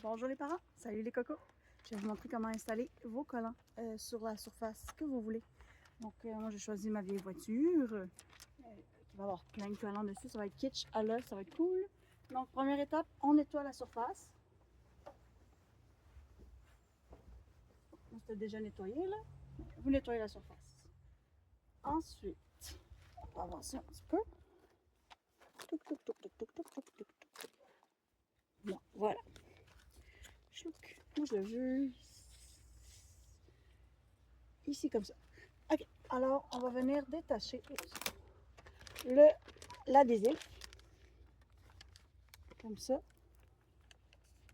Bonjour les parents, salut les cocos. Je vais vous montrer comment installer vos collants sur la surface que vous voulez. Donc moi j'ai choisi ma vieille voiture qui va avoir plein de collants dessus. Ça va être kitsch à l'œuf, ça va être cool. Donc première étape, on nettoie la surface. C'était déjà nettoyé là. Vous nettoyez la surface. Ensuite, on va avancer un petit peu. Touc, touc, touc, touc, touc, touc, touc, touc, touc. Bon, voilà. Chouc. Moi je le veux ici comme ça. Ok, alors on va venir détacher l'adhésif comme ça.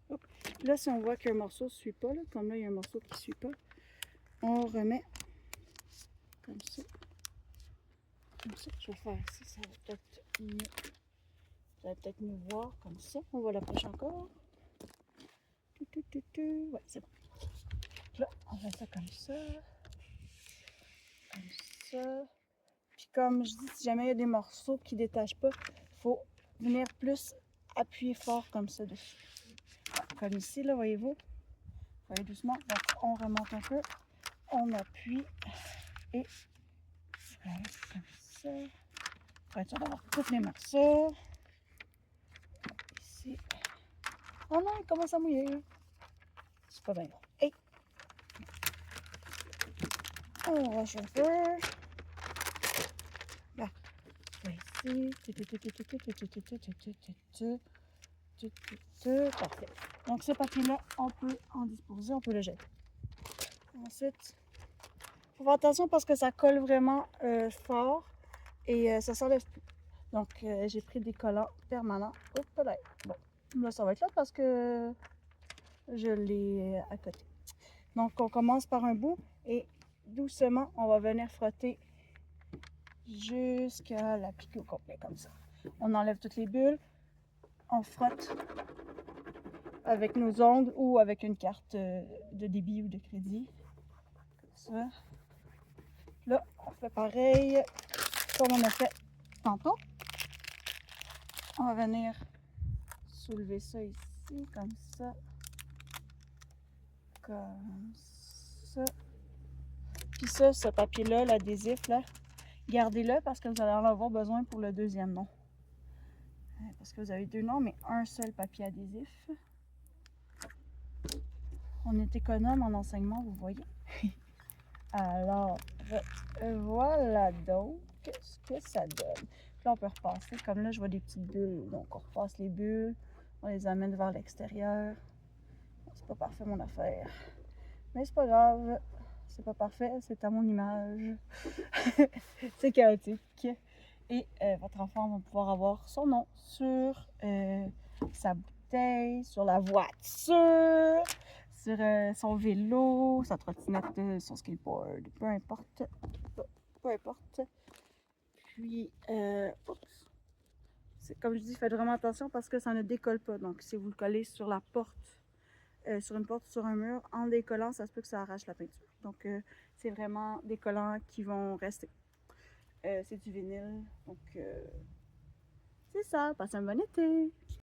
Hop. Là, si on voit qu'un morceau ne suit pas, là, comme là il y a un morceau qui ne suit pas, on remet comme ça. Comme ça, je vais faire ici, ça va peut-être mieux. Vous allez peut-être mieux voir comme ça. On va l'approcher encore. Ouais, c'est bon. Là, on fait ça comme ça. Comme ça. Puis comme je dis, si jamais il y a des morceaux qui ne détachent pas, il faut venir plus appuyer fort comme ça dessus. Comme ici, là, voyez-vous. Voyez doucement. Donc, on remonte un peu. On appuie. Et voilà, comme ça. Pour être sûr d'avoir tous les morceaux. Ici. Oh non, il commence à mouiller. C'est pas bien. Et on rush un peu. Là. Ici. Parfait. Donc ce papier-là, on peut en disposer, on peut le jeter. Ensuite, il faut faire attention parce que ça colle vraiment fort et ça s'enlève plus. Donc j'ai pris des collants permanents. Hop là. Bon, là ça va être là parce que je l'ai à côté. Donc on commence par un bout et doucement on va venir frotter jusqu'à l'appliquer au complet comme ça. On enlève toutes les bulles, on frotte avec nos ongles ou avec une carte de débit ou de crédit. Comme ça. Là, on fait pareil comme on a fait tantôt. On va venir soulever ça ici, comme ça. Comme ça. Puis ça, ce papier-là, l'adhésif, là, gardez-le parce que vous allez en avoir besoin pour le deuxième nom. Parce que vous avez deux noms, mais un seul papier adhésif. On est économe en enseignement, vous voyez. Alors, voilà donc ce que ça donne. Là, on peut repasser. Comme là, je vois des petites bulles. Donc, on repasse les bulles. On les amène vers l'extérieur. C'est pas parfait, mon affaire. Mais c'est pas grave. C'est pas parfait. C'est à mon image. C'est chaotique. Et votre enfant va pouvoir avoir son nom sur sa bouteille, sur la voiture, sur son vélo, sa trottinette, son skateboard, peu importe. Peu importe. Puis, comme je dis, faites vraiment attention parce que ça ne décolle pas. Donc, si vous le collez sur la porte, sur une porte, sur un mur, en décollant, ça se peut que ça arrache la peinture. Donc, c'est vraiment des collants qui vont rester. C'est du vinyle. Donc, c'est ça. Passez un bon été.